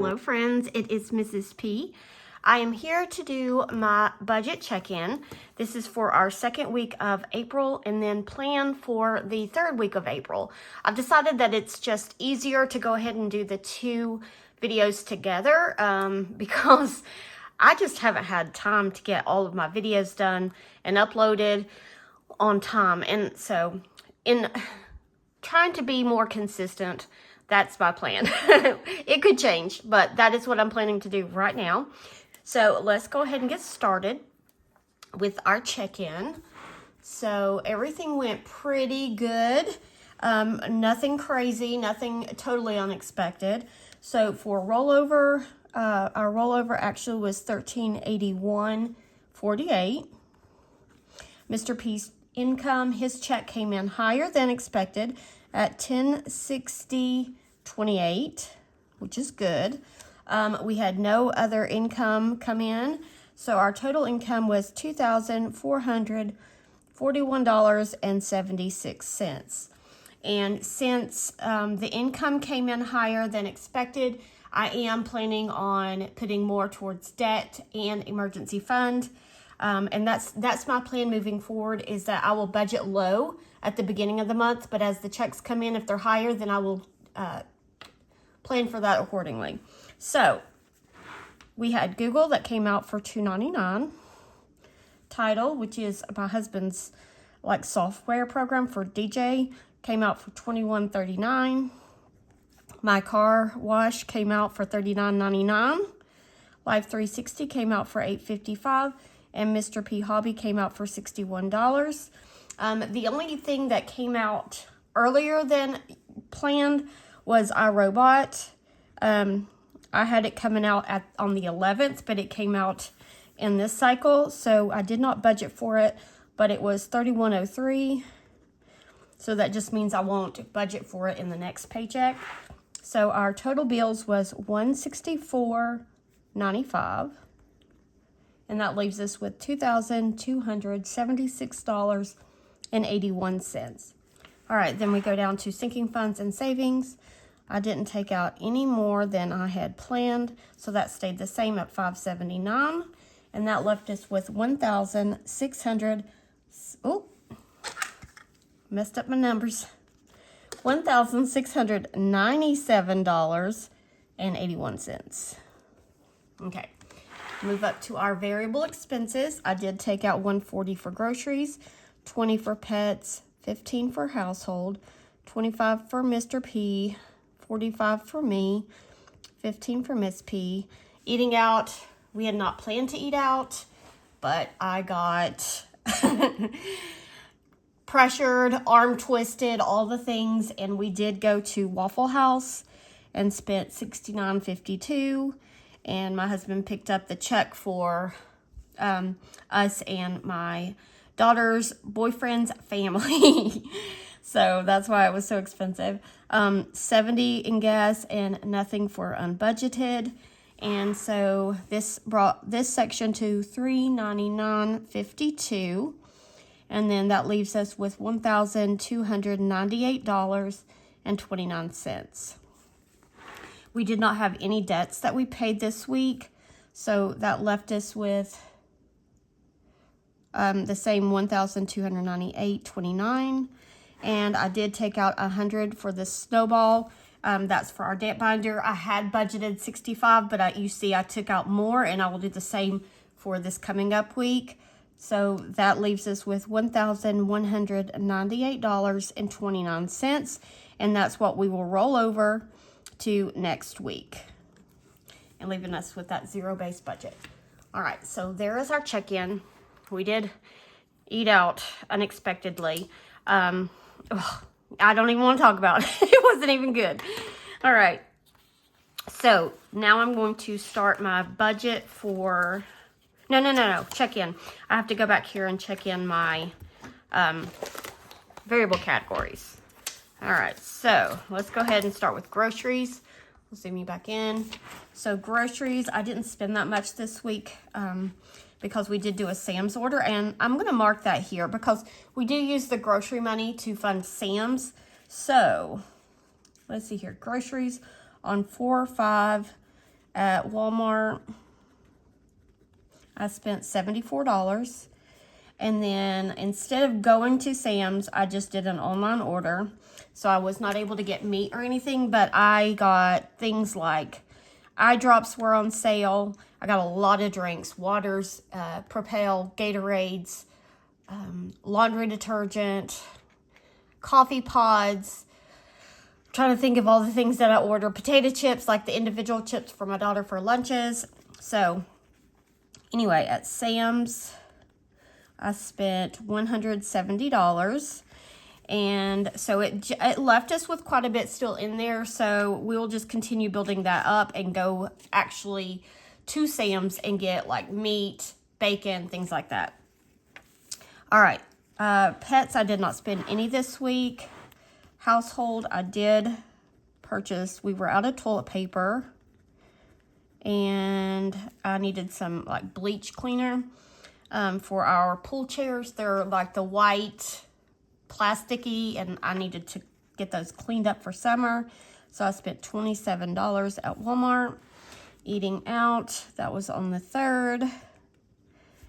Hello friends, it is Mrs. P. I am here to do my budget check-in. This is for our second week of April and then plan for the third week of April. I've decided that it's just easier to go ahead and do the two videos together because I just haven't had time to get all of my videos done and uploaded on time. And so in trying to be more consistent, that's my plan. It could change, but that is what I'm planning to do right now. So let's go ahead and get started with our check-in. So everything went pretty good. Nothing crazy, nothing totally unexpected. So for rollover, our rollover actually was $1381.48. Mr. P's income, his check came in higher than expected at $1060.28, which is good. We had no other income come in, so our total income was $2,441.76. And since the income came in higher than expected, I am planning on putting more towards debt and emergency fund. And that's my plan moving forward, is that I will budget low at the beginning of the month, but as the checks come in, if they're higher, then I will plan for that accordingly. So we had Google that came out for $2.99. Tidal, which is my husband's like software program for DJ, came out for $21.39. My car wash came out for $39.99. Life 360 came out for $8.55. And Mr. P Hobby came out for $61. The only thing that came out earlier than planned was iRobot. I had it coming out on the 11th, but it came out in this cycle, so I did not budget for it, but it was $31.03. So that just means I won't budget for it in the next paycheck. So our total bills was $164.95. And that leaves us with $2,276.81. All right, then we go down to sinking funds and savings. I didn't take out any more than I had planned, so that stayed the same at $579. And that left us with $1,600. Oh, messed up my numbers. $1,697.81. Okay. Move up to our variable expenses. I did take out $140 for groceries, $20 for pets, $15 for household, $25 for Mr. P, $45 for me, $15 for Miss P. Eating out, we had not planned to eat out, but I got pressured, arm twisted, all the things, and we did go to Waffle House and spent $69.52. And my husband picked up the check for us and my daughter's boyfriend's family. So that's why it was so expensive. $70 in gas and nothing for unbudgeted. And so this brought this section to $399.52. And then that leaves us with $1,298.29. We did not have any debts that we paid this week, so that left us with the same $1,298.29. And I did take out $100 for the snowball. That's for our debt binder. I had budgeted $65, but you see I took out more, and I will do the same for this coming up week. So that leaves us with $1,198.29, and that's what we will roll over to next week, and leaving us with that zero-based budget. All right, so there is our check-in. We did eat out unexpectedly. I don't even want to talk about it. It wasn't even good. All right, so now I'm going to start my budget for no, check-in. I have to go back here and check in my variable categories. All right, so let's go ahead and start with groceries. We'll zoom you back in. So groceries, I didn't spend that much this week because we did do a Sam's order, and I'm going to mark that here because we do use the grocery money to fund Sam's. So let's see here, groceries on 4, 5, At Walmart, I spent $74. And then instead of going to Sam's, I just did an online order. So I was not able to get meat or anything, but I got things like eye drops were on sale. I got a lot of drinks, waters, Propel, Gatorades, laundry detergent, coffee pods. I'm trying to think of all the things that I ordered. Potato chips, like the individual chips for my daughter for lunches. So anyway, at Sam's, I spent $170. And so it left us with quite a bit still in there. So we'll just continue building that up and go actually to Sam's and get like meat, bacon, things like that. All right. Pets, I did not spend any this week. Household, I did purchase. We were out of toilet paper. And I needed some like bleach cleaner for our pool chairs. They're like the white plasticky, and I needed to get those cleaned up for summer. So I spent $27 at Walmart. Eating out, that was on the 3rd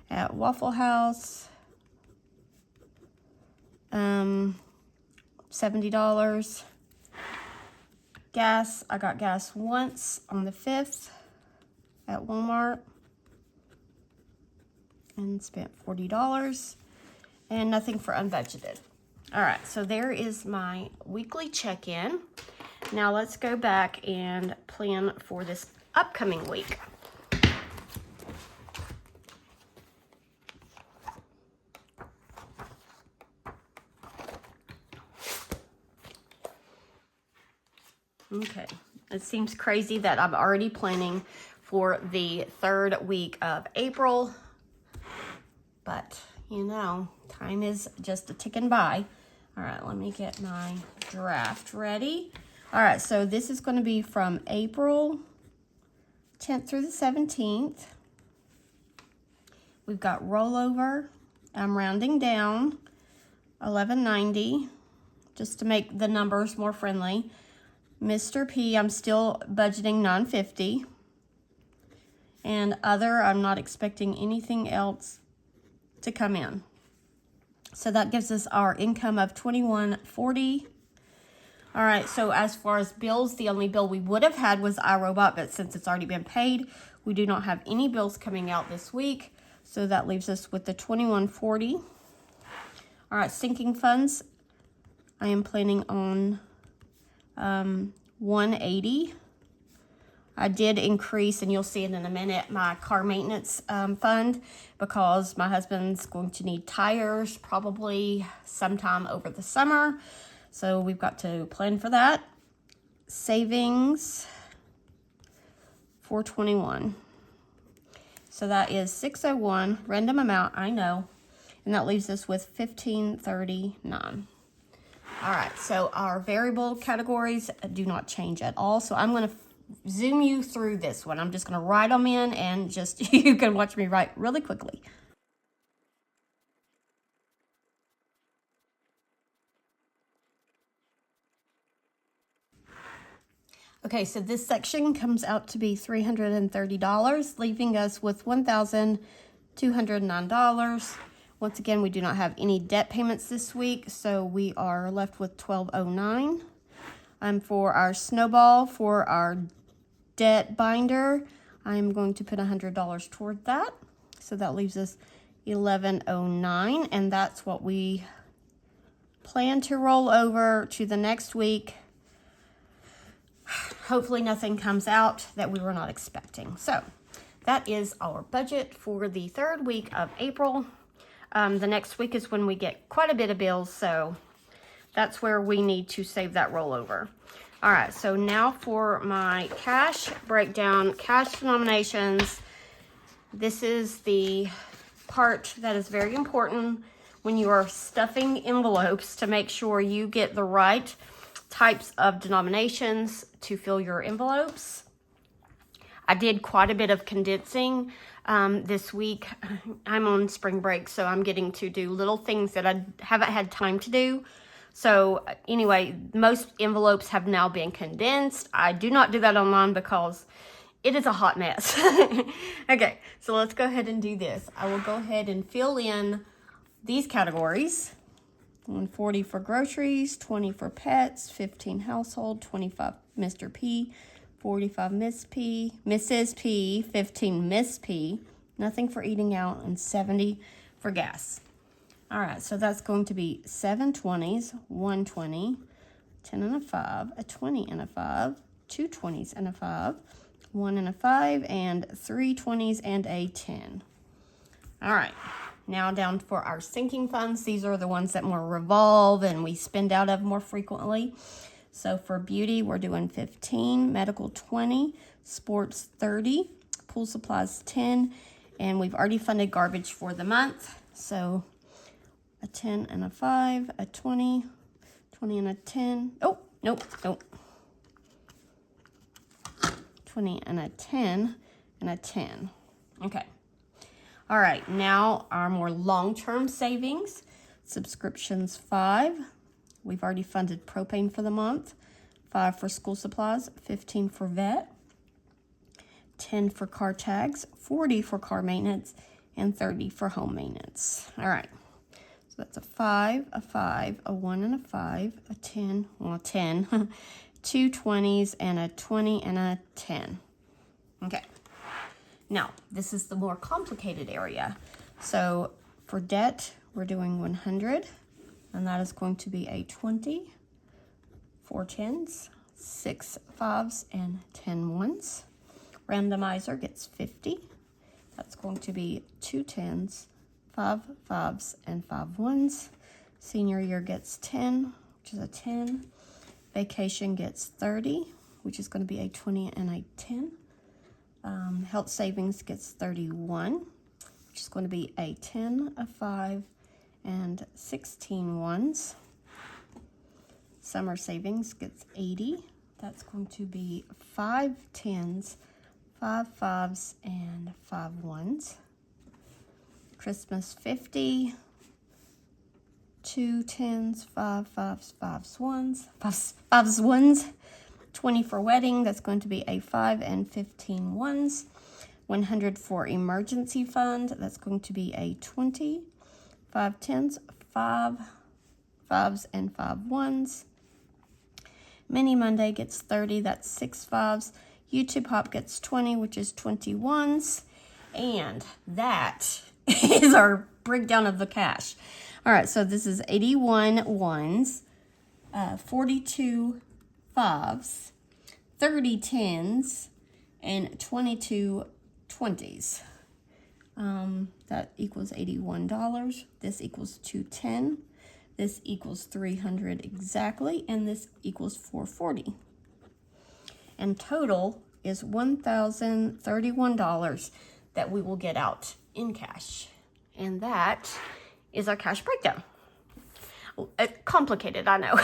at Waffle House. $70. Gas, I got gas once on the 5th at Walmart and spent $40. And nothing for unbudgeted. All right, so there is my weekly check-in. Now let's go back and plan for this upcoming week. Okay, it seems crazy that I'm already planning for the 3rd week of April, but you know, time is just a ticking by. All right, let me get my draft ready. All right, so this is going to be from April 10th through the 17th. We've got rollover. I'm rounding down, $11.90, just to make the numbers more friendly. Mr. P, I'm still budgeting $9.50. And other, I'm not expecting anything else to come in. So that gives us our income of $21.40. All right, so as far as bills, the only bill we would have had was iRobot, but since it's already been paid, we do not have any bills coming out this week. So that leaves us with the $21.40. All right, sinking funds, I am planning on $180. I did increase, and you'll see it in a minute, my car maintenance fund, because my husband's going to need tires probably sometime over the summer. So we've got to plan for that. Savings, $421. So that is $601, random amount, I know. And that leaves us with $1,539. All right, so our variable categories do not change at all. So I'm going to zoom you through this one. I'm just going to write them in, and just you can watch me write really quickly. Okay, so this section comes out to be $330, leaving us with $1,209. Once again, we do not have any debt payments this week, so we are left with $1,209. For our snowball, for our debt binder, I'm going to put $100 toward that. So that leaves us $1,109, and that's what we plan to roll over to the next week. Hopefully nothing comes out that we were not expecting. So that is our budget for the 3rd week of April. The next week is when we get quite a bit of bills, so that's where we need to save that rollover. All right, so now for my cash breakdown, cash denominations. This is the part that is very important when you are stuffing envelopes, to make sure you get the right types of denominations to fill your envelopes. I did quite a bit of condensing this week. I'm on spring break, so I'm getting to do little things that I haven't had time to do. So anyway, most envelopes have now been condensed. I do not do that online because it is a hot mess. Okay, so let's go ahead and do this. I will go ahead and fill in these categories. 140 for groceries, 20 for pets, 15 household, 25 Mr. P, 45 Miss P, Mrs. P, 15 Miss P, nothing for eating out, and 70 for gas. All right, so that's going to be 7 20s, 120, 10 and a 5, a 20 and a 5, 2 20s and a 5, 1 and a 5, and 3 20s and a 10. All right, now down for our sinking funds. These are the ones that more revolve and we spend out of more frequently. So for beauty, we're doing 15, medical 20, sports 30, pool supplies 10, and we've already funded garbage for the month. So a 10 and a 5, a 20, 20 and a 10. Oh, nope. 20 and a 10 and a 10. Okay. All right, now our more long-term savings. Subscriptions 5. We've already funded propane for the month. 5 for school supplies, 15 for vet, 10 for car tags, 40 for car maintenance, and 30 for home maintenance. All right, so that's a 5, a 1 and a 5, a 10, well, 10, 2 20s, and a 20 and a 10. Okay, now this is the more complicated area. So for debt, we're doing 100, and that is going to be a 20, 4 10s, 6 5s, and 10 1s. Randomizer gets 50. That's going to be 2 10s, 5 5s, and 5 1s. Senior year gets 10, which is a 10. Vacation gets 30, which is going to be a 20 and a 10. Health savings gets 31, which is going to be a 10, a 5, and 16 ones. Summer savings gets 80. That's going to be 5 10s, 5 5s, and 5 1s. Christmas 50, 2 10s, 5 5s, 5s 1s, 5s 1s. 20 for wedding, that's going to be a 5 and 15 ones. 100 for emergency fund, that's going to be a 20. 5 10s, 5 5s, and 5 1s. Mini Monday gets 30, that's 6 5s. YouTube Hop gets 20, which is 21s. And that is our breakdown of the cash. All right, so this is 81 ones, 42 5s, 30 10s, and 22 20s. That equals $81. This equals 210. This equals 300 exactly, and this equals 440. And total is $1,031 that we will get out in cash. And that is our cash breakdown. Complicated, I know.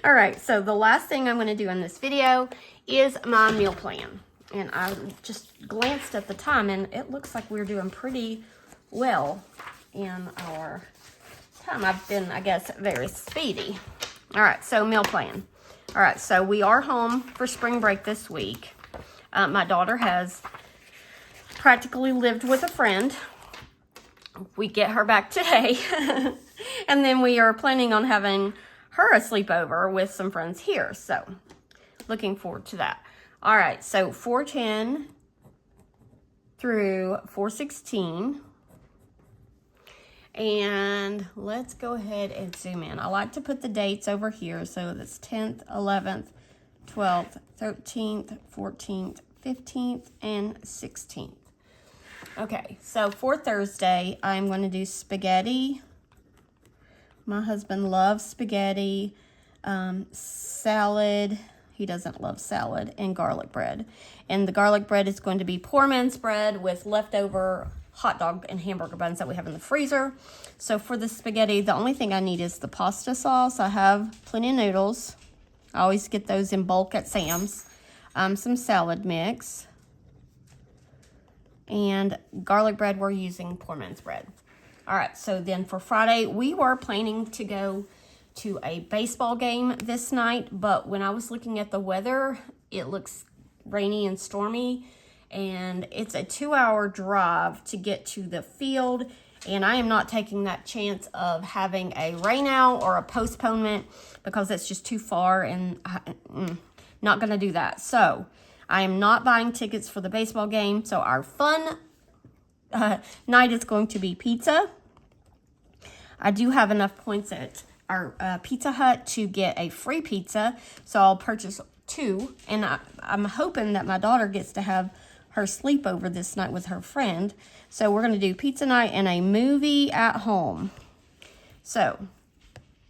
All right, so the last thing I'm going to do in this video is my meal plan. And I just glanced at the time, and it looks like we're doing pretty well in our time. I've been, I guess, very speedy. All right, so meal plan. All right, so we are home for spring break this week. My daughter has practically lived with a friend. We get her back today. And then we are planning on having her a sleepover with some friends here. So looking forward to that. All right, so 410 through 416. And let's go ahead and zoom in. I like to put the dates over here. So that's 10th, 11th, 12th, 13th, 14th, 15th, and 16th. Okay, so for Thursday, I'm going to do spaghetti. My husband loves spaghetti, salad. He doesn't love salad, and garlic bread. And the garlic bread is going to be poor man's bread with leftover hot dog and hamburger buns that we have in the freezer. So for the spaghetti, the only thing I need is the pasta sauce. I have plenty of noodles. I always get those in bulk at Sam's. Some salad mix. And garlic bread, we're using poor man's bread. All right, so then for Friday, we were planning to go to a baseball game this night, but when I was looking at the weather, it looks rainy and stormy. And it's a 2-hour drive to get to the field. And I am not taking that chance of having a rain out or a postponement because it's just too far, and not going to do that. So I am not buying tickets for the baseball game. So our fun night is going to be pizza. I do have enough points at our Pizza Hut to get a free pizza. So I'll purchase 2. And I'm hoping that my daughter gets to have her sleepover this night with her friend. So we're going to do pizza night and a movie at home. So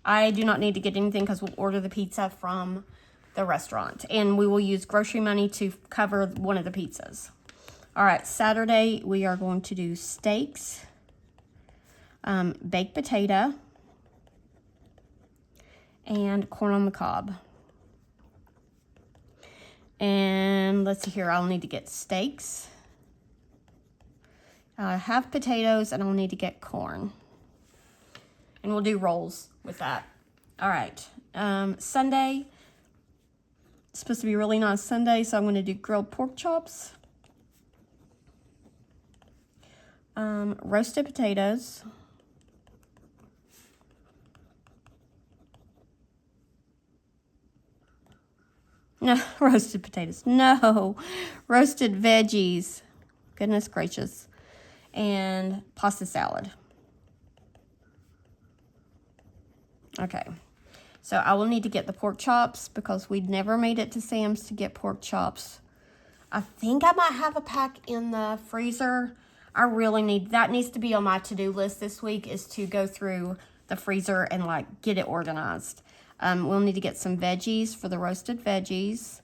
I do not need to get anything because we'll order the pizza from the restaurant. And we will use grocery money to cover one of the pizzas. All right, Saturday we are going to do steaks, baked potato, and corn on the cob. And let's see here, I'll need to get steaks. I have potatoes, and I'll need to get corn. And we'll do rolls with that. All right, Sunday, it's supposed to be a really nice Sunday, so I'm going to do grilled pork chops, roasted potatoes, no, roasted potatoes, no, roasted veggies, goodness gracious, and pasta salad. Okay, so I will need to get the pork chops because we'd never made it to Sam's to get pork chops. I think I might have a pack in the freezer. I really need, that needs to be on my to-do list this week, is to go through the freezer and like get it organized. We'll need to get some veggies for the roasted veggies.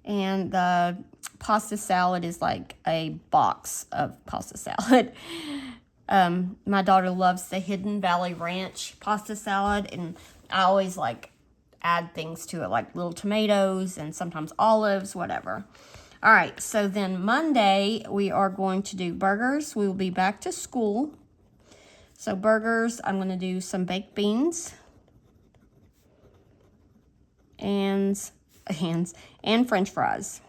And the pasta salad is like a box of pasta salad. My daughter loves the Hidden Valley Ranch pasta salad, and I always like add things to it, like little tomatoes and sometimes olives, whatever. All right, so then Monday we are going to do burgers. We will be back to school. So burgers, I'm going to do some baked beans and French fries.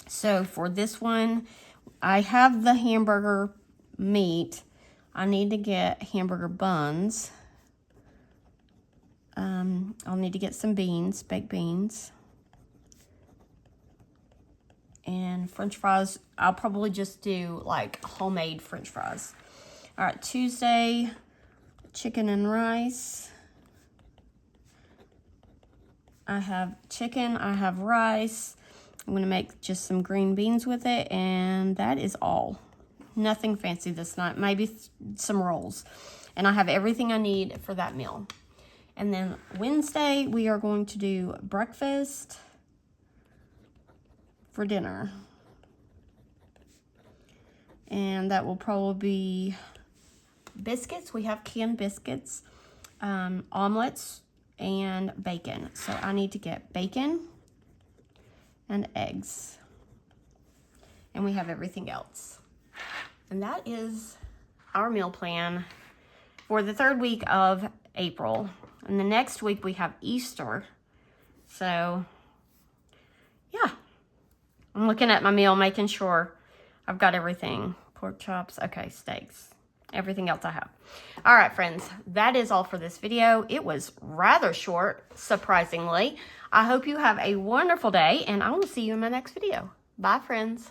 So for this one, I have the hamburger meat. I need to get hamburger buns. I'll need to get some beans, baked beans. And French fries, I'll probably just do like homemade French fries. All right, Tuesday, chicken and rice. I have chicken, I have rice. I'm going to make just some green beans with it, and that is all. Nothing fancy this night, maybe some rolls. And I have everything I need for that meal. And then Wednesday, we are going to do breakfast for dinner. And that will probably be biscuits. We have canned biscuits, omelets, and bacon. So I need to get bacon and eggs. And we have everything else. And that is our meal plan for the 3rd week of April. And the next week we have Easter. So, yeah. I'm looking at my meal, making sure I've got everything. Pork chops, okay, steaks, everything else I have. All right, friends, that is all for this video. It was rather short, surprisingly. I hope you have a wonderful day, and I will see you in my next video. Bye, friends.